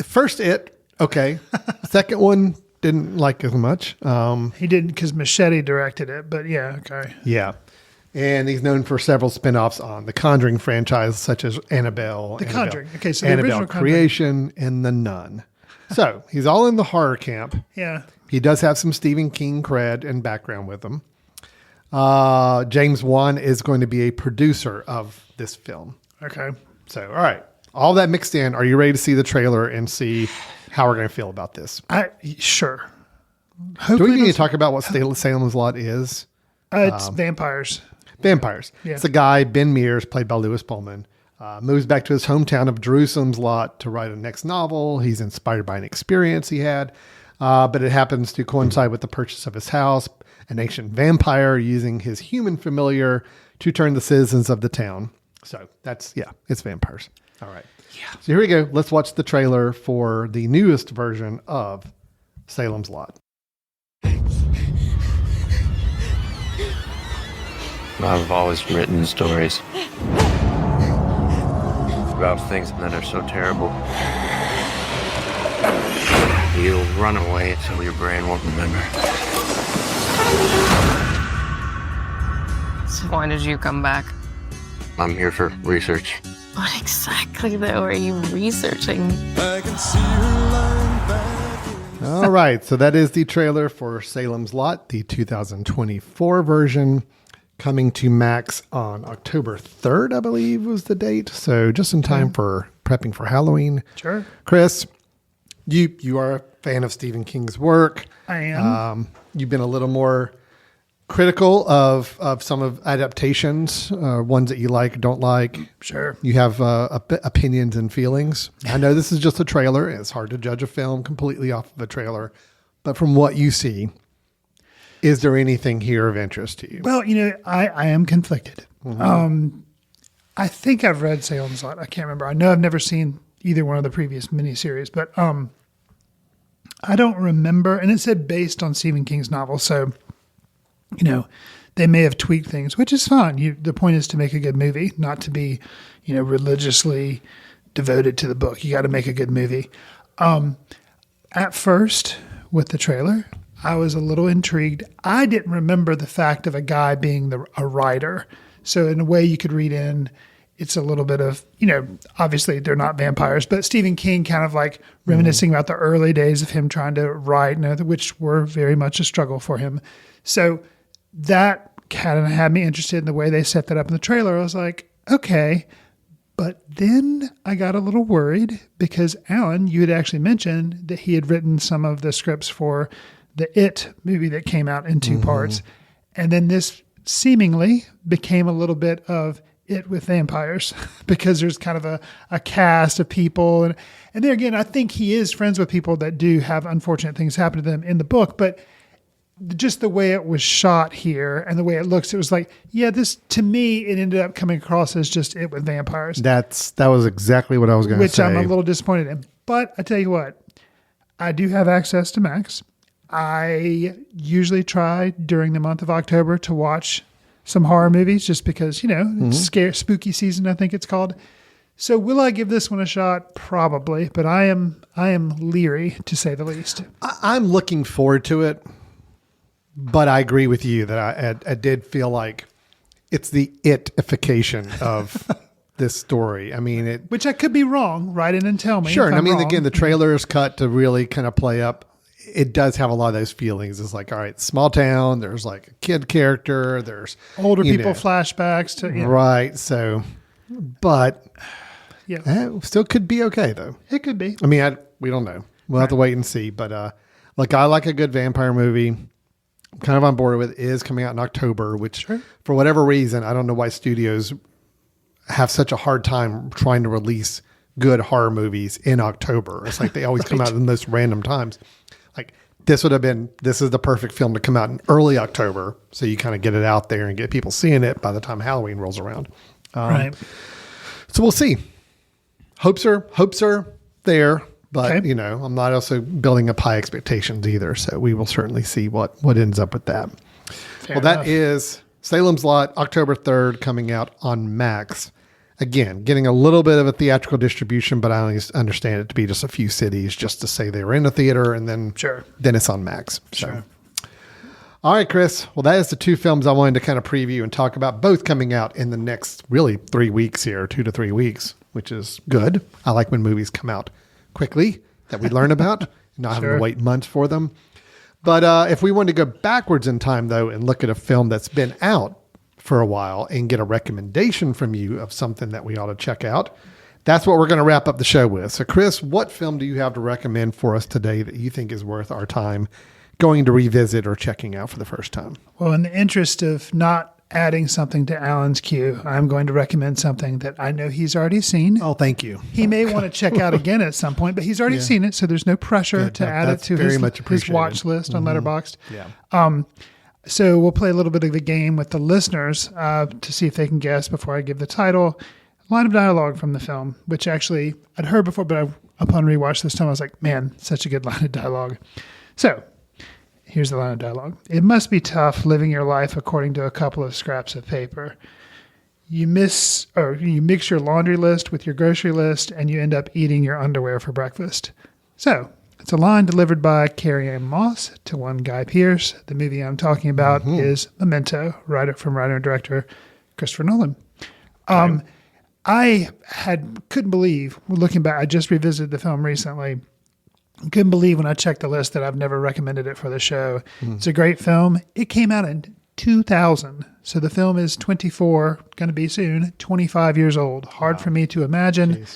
First It, okay. Second one, didn't like as much. He didn't because Machete directed it, but yeah, okay. Yeah. And he's known for several spin-offs on the Conjuring franchise, such as Annabelle. The Annabelle- Conjuring. Okay, so the Annabelle original Conjuring. Creation and The Nun. So he's all in the horror camp. Yeah. He does have some Stephen King cred and background with him. James Wan is going to be a producer of this film. Okay. So, all right. All that mixed in. Are you ready to see the trailer and see how we're going to feel about this? Sure. Do Hopefully we need to it's- talk about what Salem's Lot is? It's vampires. Vampires. Yeah. It's a guy, Ben Mears, played by Lewis Pullman, moves back to his hometown of Jerusalem's Lot to write a next novel. He's inspired by an experience he had, but it happens to coincide with the purchase of his house, an ancient vampire using his human familiar to turn the citizens of the town. So it's vampires. All right. Yeah. So here we go. Let's watch the trailer for the newest version of Salem's Lot. I've always written stories about things that are so terrible. You'll run away until your brain won't remember. So why did you come back? I'm here for research. What exactly, though, are you researching? All right. So that is the trailer for Salem's Lot, the 2024 version, coming to Max on October 3rd, I believe was the date. So just in time for prepping for Halloween. Sure. Chris, you are a fan of Stephen King's work. I am. You've been a little more critical of some of adaptations, ones that you like, don't like. Sure. You have opinions and feelings. I know this is just a trailer. It's hard to judge a film completely off of a trailer. But from what you see, is there anything here of interest to you? Well, I am conflicted. I think I've read Salem's Lot. I can't remember. I know I've never seen either one of the previous miniseries, but I don't remember. And it said based on Stephen King's novel. So, they may have tweaked things, which is fine. The point is to make a good movie, not to be, religiously devoted to the book. You got to make a good movie. At first, with the trailer, I was a little intrigued. I didn't remember the fact of a guy being a writer. So in a way you could read in, it's a little bit of, obviously they're not vampires, but Stephen King kind of like reminiscing about the early days of him trying to write, which were very much a struggle for him. So that kind of had me interested in the way they set that up in the trailer. I was like, okay. But then I got a little worried because Alan, you had actually mentioned that he had written some of the scripts for the It movie that came out in two parts. And then this seemingly became a little bit of It with vampires because there's kind of a cast of people. And there again, I think he is friends with people that do have unfortunate things happen to them in the book, but just the way it was shot here and the way it looks, it was like, yeah, this, to me, it ended up coming across as just It with vampires. That was exactly what I was going to say. Which I'm a little disappointed in. But I tell you what, I do have access to Max. I usually try during the month of October to watch some horror movies just because, it's spooky season, I think it's called. So will I give this one a shot? Probably, but I am leery to say the least. I'm looking forward to it, but I agree with you that I did feel like it's the it-ification of this story. I mean, which I could be wrong. Write in and tell me. Sure. And I mean, wrong. again, the trailer is cut to really kind of play up. It does have a lot of those feelings. It's like, all right, small town. There's like a kid character. There's older people flashbacks to right. So, but still could be okay though. It could be. I mean, we don't know. We'll have to wait and see. But like, I like a good vampire movie. I'm kind of on board with it. It is coming out in October, which for whatever reason, I don't know why studios have such a hard time trying to release good horror movies in October. It's like they always come out in those random times. Like this is the perfect film to come out in early October. So you kind of get it out there and get people seeing it by the time Halloween rolls around. Right. So we'll see. Hopes are there, but I'm not also building up high expectations either. So we will certainly see what ends up with that. Fair enough. That is Salem's Lot, October 3rd, coming out on Max. Again, getting a little bit of a theatrical distribution, but I only understand it to be just a few cities just to say they were in a theater and then it's on Max. So. All right, Chris. Well, that is the two films I wanted to kind of preview and talk about, both coming out in the next really 3 weeks here, 2 to 3 weeks, which is good. I like when movies come out quickly that we learn about, not having to wait months for them. But if we want to go backwards in time, though, and look at a film that's been out for a while and get a recommendation from you of something that we ought to check out, that's what we're going to wrap up the show with. So, Chris, what film do you have to recommend for us today that you think is worth our time going to revisit or checking out for the first time? Well, in the interest of not adding something to Alan's queue, I'm going to recommend something that I know he's already seen. Oh, thank you. He may want to check out again at some point, but he's already seen it, so there's no pressure to add it to his watch list on Letterboxd. Yeah. So we'll play a little bit of a game with the listeners to see if they can guess before I give the title. Line of dialogue from the film, which actually I'd heard before, but upon rewatch this time, I was like, man, such a good line of dialogue. So here's the line of dialogue. It must be tough living your life according to a couple of scraps of paper. You mix your laundry list with your grocery list, and you end up eating your underwear for breakfast. So it's a line delivered by Carrie Ann Moss to one Guy Pearce. The movie I'm talking about is Memento, writer and director Christopher Nolan. I couldn't believe, looking back, I just revisited the film recently. Couldn't believe when I checked the list that I've never recommended it for the show. It's a great film. It came out in 2000. So the film is 24, going to be soon, 25 years old. Hard for me to imagine.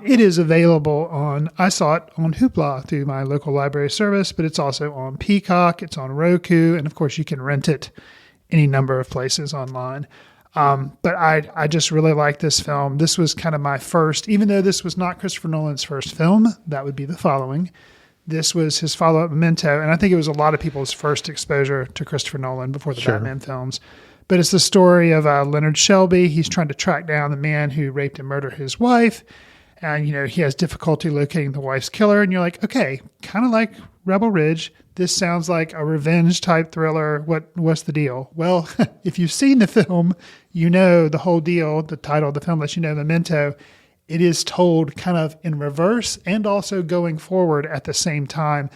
It is available I saw it on Hoopla through my local library service, but it's also on Peacock, it's on Roku, and of course you can rent it any number of places online. But I just really like this film. This was kind of my first, even though this was not Christopher Nolan's first film, that would be The Following. This was his follow-up, Memento, and I think it was a lot of people's first exposure to Christopher Nolan before the Batman films. But it's the story of Leonard Shelby. He's trying to track down the man who raped and murdered his wife. And, he has difficulty locating the wife's killer. And you're like, okay, kind of like Rebel Ridge. This sounds like a revenge type thriller. What's the deal? Well, if you've seen the film, you know the whole deal. The title of the film lets you know, Memento. It is told kind of in reverse and also going forward at the same time.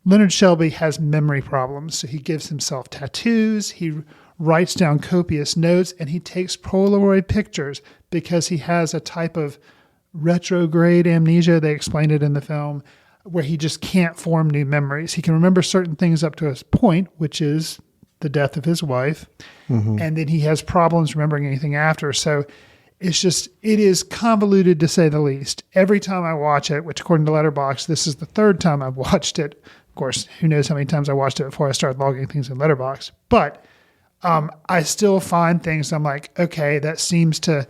Leonard Shelby has memory problems. So he gives himself tattoos. He writes down copious notes, and he takes Polaroid pictures because he has a type of retrograde amnesia. They explained it in the film, where he just can't form new memories. He can remember certain things up to a point, which is the death of his wife. And then he has problems remembering anything after. So it is convoluted to say the least. Every time I watch it, which according to Letterboxd, this is the third time I've watched it. Of course, who knows how many times I watched it before I started logging things in Letterboxd. But I still find things I'm like, okay, that seems to,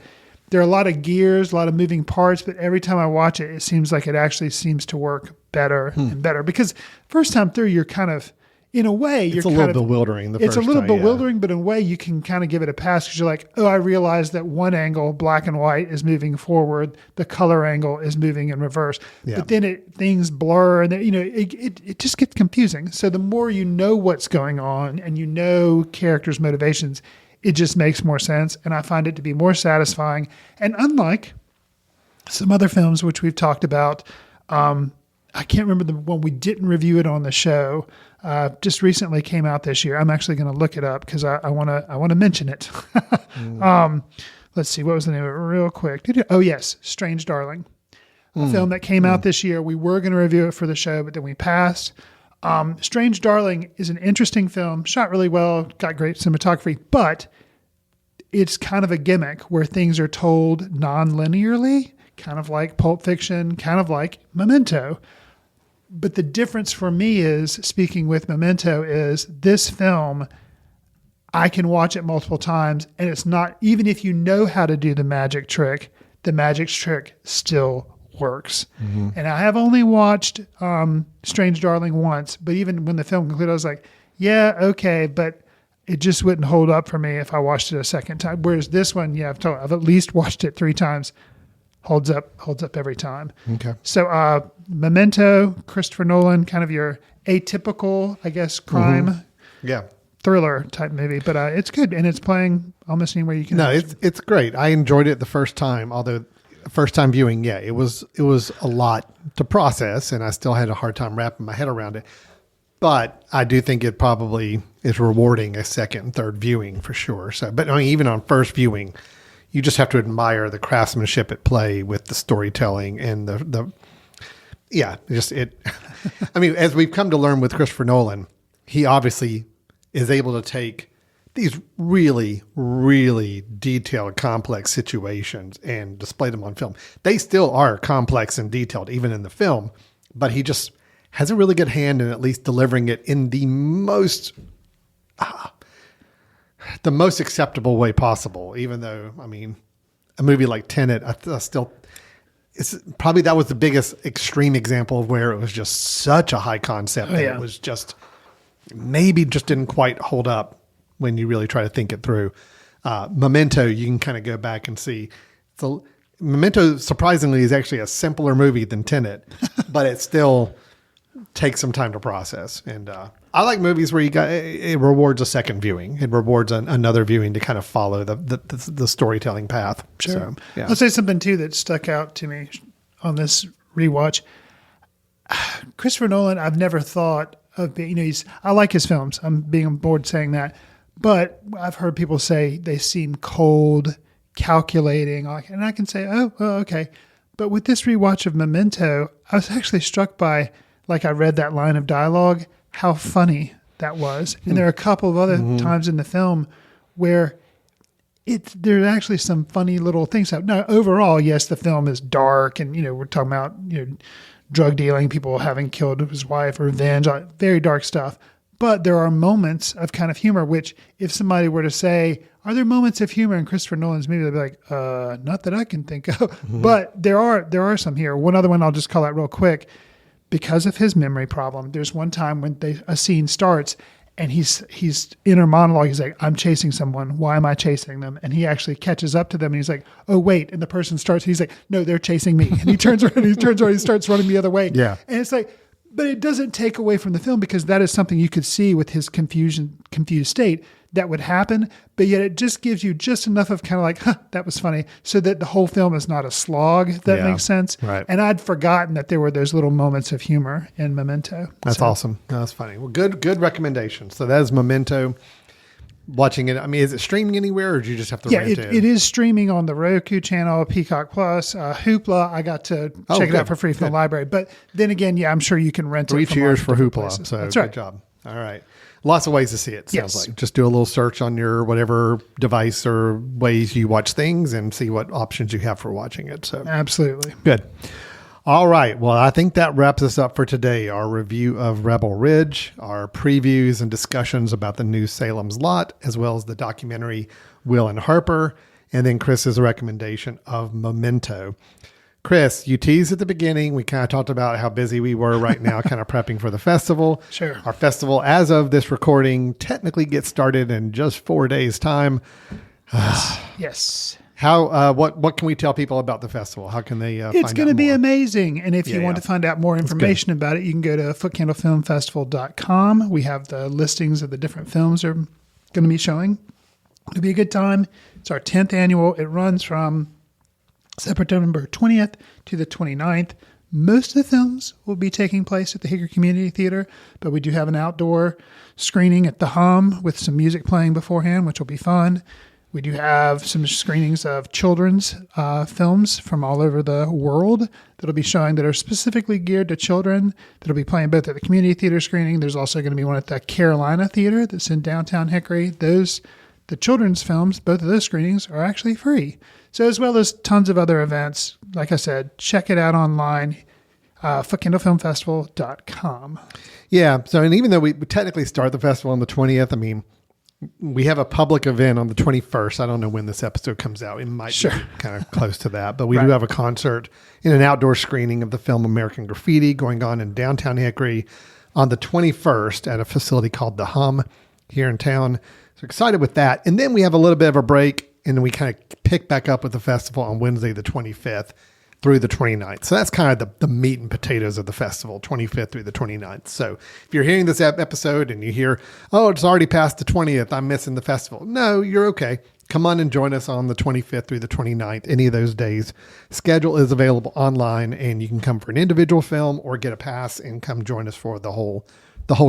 there are a lot of gears, a lot of moving parts, but every time I watch it, it seems like it actually seems to work better and better. Because first time through, you're kind of, in a way, It's a little bewildering. It's a little bewildering, but in a way you can kind of give it a pass because you're like, oh, I realize that one angle, black and white, is moving forward. The color angle is moving in reverse. Yeah. But then things blur and it just gets confusing. So the more you know what's going on and you know characters' motivations, it just makes more sense. And I find it to be more satisfying. And unlike some other films which we've talked about, I can't remember the one we didn't review it on the show. Just recently came out this year. I'm actually going to look it up because I want to mention it. Let's see, what was the name of it real quick? Oh yes, Strange Darling, a film that came out this year. We were going to review it for the show, but then we passed. Strange Darling is an interesting film, shot really well, got great cinematography, but it's kind of a gimmick where things are told non-linearly, kind of like Pulp Fiction, kind of like Memento. But the difference for me is, speaking with Memento, is this film, I can watch it multiple times, and it's not, even if you know how to do the magic trick still works. Mm-hmm. And I have only watched Strange Darling once, but even when the film concluded, I was like, yeah, okay, but it just wouldn't hold up for me if I watched it a second time. Whereas this one, yeah, I've at least watched it 3 times. Holds up every time. Okay. So Memento, Christopher Nolan, kind of your atypical, I guess, crime thriller type movie. But it's good, and it's playing almost anywhere you can. No, it's great. I enjoyed it the first time, although first time viewing, yeah, it was a lot to process, and I still had a hard time wrapping my head around it. But I do think it probably is rewarding a second and third viewing for sure. So, but I mean, even on first viewing, you just have to admire the craftsmanship at play with the storytelling and I mean, as we've come to learn with Christopher Nolan, he obviously is able to take these really, really detailed, complex situations and display them on film. They still are complex and detailed, even in the film, but he just has a really good hand in at least delivering it in the most acceptable way possible, even though, I mean, a movie like Tenet, it's probably, that was the biggest extreme example of where it was just such a high concept that it was just, maybe just didn't quite hold up when you really try to think it through. Memento, you can kind of go back and see. So Memento, surprisingly, is actually a simpler movie than Tenet, but it still takes some time to process. And I like movies where it rewards a second viewing. It rewards another viewing to kind of follow the storytelling path. Sure. So, yeah. I'll say something too that stuck out to me on this rewatch. Christopher Nolan, I've never thought of being, I like his films. I'm being on board saying that, but I've heard people say they seem cold, calculating, and I can say, oh, well, okay. But with this rewatch of Memento, I was actually struck by, like I read that line of dialogue, how funny that was. And there are a couple of other times in the film where there's actually some funny little things. Now, overall, yes, the film is dark and, we're talking about, drug dealing, people having killed his wife, revenge, very dark stuff. But there are moments of kind of humor, which if somebody were to say, are there moments of humor in Christopher Nolan's movie? They'd be like, not that I can think of. But there are some here. One other one I'll just call out real quick. Because of his memory problem, there's one time when a scene starts and he's inner monologue. He's like, I'm chasing someone. Why am I chasing them? And he actually catches up to them and he's like, oh, wait. And the person starts, he's like, no, they're chasing me. And he turns around, he starts running the other way. Yeah. And it's like, but it doesn't take away from the film because that is something you could see with his confused state that would happen. But yet it just gives you just enough of kind of like, that was funny. So that the whole film is not a slog, if that makes sense. Right. And I'd forgotten that there were those little moments of humor in Memento. That's awesome. That's funny. Well, good recommendation. So that is Memento. Watching it, I mean, is it streaming anywhere or do you just have to rent it? It is streaming on the Roku channel, Peacock Plus, Hoopla. I got to check it out for free from the library. But then again, I'm sure you can rent it. 3 cheers for Hoopla. Places. So that's right. Good job. All right. Lots of ways to see it, sounds Yes. like. Just do a little search on your whatever device or ways you watch things and see what options you have for watching it. So Absolutely. good. All right. Well, I think that wraps us up for today. Our review of Rebel Ridge, our previews and discussions about the new Salem's Lot, as well as the documentary Will and Harper, and then Chris's recommendation of Memento. Chris, you teased at the beginning. We kind of talked about how busy we were right now, kind of prepping for the festival. Sure. Our festival, as of this recording, technically gets started in just 4 days' time. Yes. How? What can we tell people about the festival? How can they find out It's going to be more? amazing. And if you want Yeah. to find out more information about it, you can go to footcandlefilmfestival.com. We have the listings of the different films are going to be showing. It'll be a good time. It's our 10th annual. It runs from September 20th to the 29th. Most of the films will be taking place at the Hickory Community Theater, but we do have an outdoor screening at the Hum with some music playing beforehand, which will be fun. We do have some screenings of children's films from all over the world that'll be showing that are specifically geared to children. That'll be playing both at the community theater screening. There's also going to be one at the Carolina Theater that's in downtown Hickory. The children's films, both of those screenings are actually free. So as well as tons of other events, like I said, check it out online, footcandlefilmfestival.com. Yeah. So, and even though we technically start the festival on the 20th, I mean, we have a public event on the 21st. I don't know when this episode comes out. It might be kind of close to that, but we do have a concert in an outdoor screening of the film American Graffiti going on in downtown Hickory on the 21st at a facility called the Hum here in town. So excited with that. And then we have a little bit of a break, and then we kind of pick back up with the festival on Wednesday, the 25th through the 29th. So that's kind of the meat and potatoes of the festival, 25th through the 29th. So if you're hearing this episode and you hear, oh, it's already past the 20th, I'm missing the festival. No, you're okay. Come on and join us on the 25th through the 29th, any of those days. Schedule is available online, and you can come for an individual film or get a pass and come join us for the whole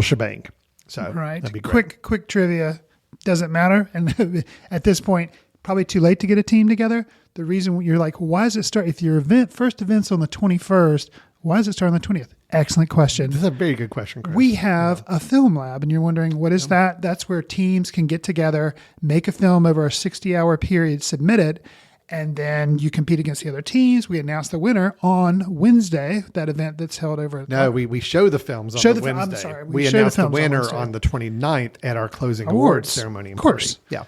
shebang. So that'd be great. Quick trivia. Doesn't matter. And at this point, probably too late to get a team together. The reason you're like, why does it start? If your first event's on the 21st, why does it start on the 20th? Excellent question. This is a very good question, Chris. We have a film lab, and you're wondering, what is that? That's where teams can get together, make a film over a 60-hour period, submit it, and then you compete against the other teams. We announce the winner on Wednesday, that event that's held over at we show the films on Wednesday. I'm sorry. We announce the winner on the 29th at our closing awards ceremony. Of course. Yeah.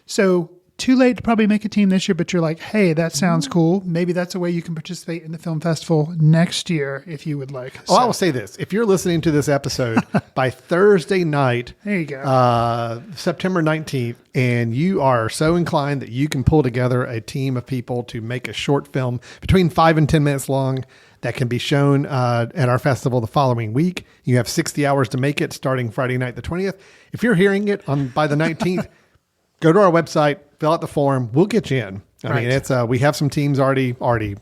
So too late to probably make a team this year, but you're like, hey, that sounds cool. Maybe that's a way you can participate in the film festival next year if you would like. I will say this. If you're listening to this episode by Thursday night, there you go, September 19th, and you are so inclined that you can pull together a team of people to make a short film between 5 and 10 minutes long that can be shown at our festival the following week. You have 60 hours to make it starting Friday night, the 20th. If you're hearing it by the 19th, go to our website, fill out the form. We'll get you in. I mean, it's we have some teams already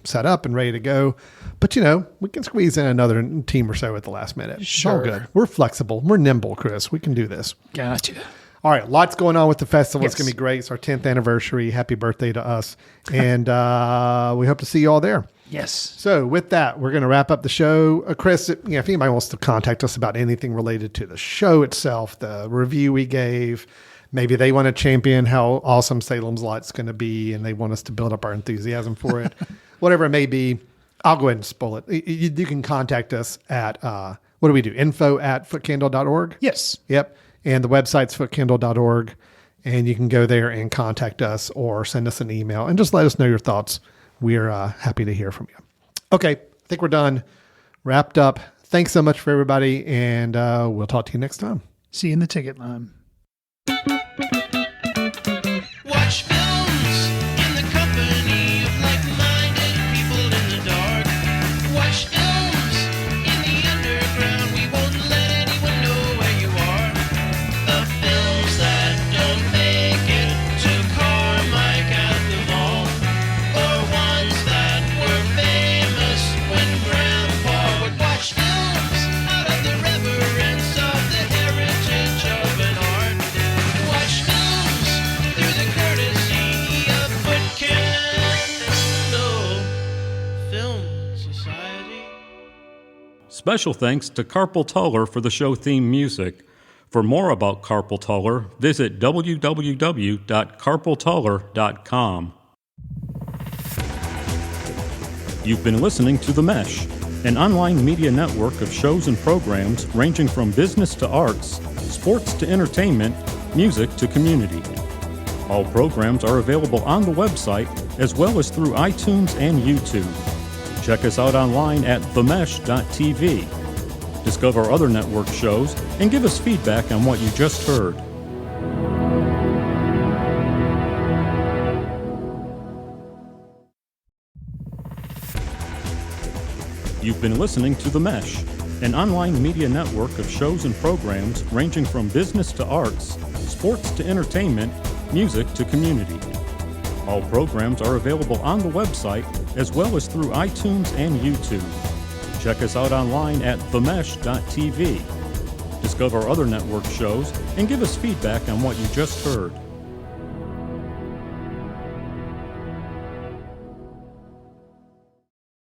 set up and ready to go, but we can squeeze in another team or so at the last minute. Sure. All good. We're flexible. We're nimble, Chris. We can do this. Gotcha. All right. Lots going on with the festival. Yes. It's going to be great. It's our 10th anniversary. Happy birthday to us. And we hope to see you all there. Yes. So with that, we're going to wrap up the show. Chris, if anybody wants to contact us about anything related to the show itself, the review we gave, maybe they want to champion how awesome Salem's Lot's going to be and they want us to build up our enthusiasm for it, whatever it may be, I'll go ahead and spoil it. You can contact us at, what do we do? info@footcandle.org? Yes. Yep. And the website's footcandle.org. And you can go there and contact us or send us an email and just let us know your thoughts. We're happy to hear from you. Okay. I think we're done. Wrapped up. Thanks so much for everybody. And we'll talk to you next time. See you in the ticket line. Watch films in the company of like-minded people in the dark. Watch films in the underground. We won't let anyone know where you are. The films that don't make it to Carmike at the mall, or ones that were famous when Grandpa would watch films out of the reverence of the heritage of an art. Watch films through the courtesy of Foot Candle Film Society. Special thanks to Carpal Tuller for the show theme music. For more about Carpal Tuller, visit www.carpaltuller.com. You've been listening to The Mesh, an online media network of shows and programs ranging from business to arts, sports to entertainment, music to community. All programs are available on the website as well as through iTunes and YouTube. Check us out online at themesh.tv. Discover other network shows and give us feedback on what you just heard. You've been listening to The Mesh, an online media network of shows and programs ranging from business to arts, sports to entertainment, music to community. All programs are available on the website as well as through iTunes and YouTube. Check us out online at themesh.tv. Discover other network shows and give us feedback on what you just heard.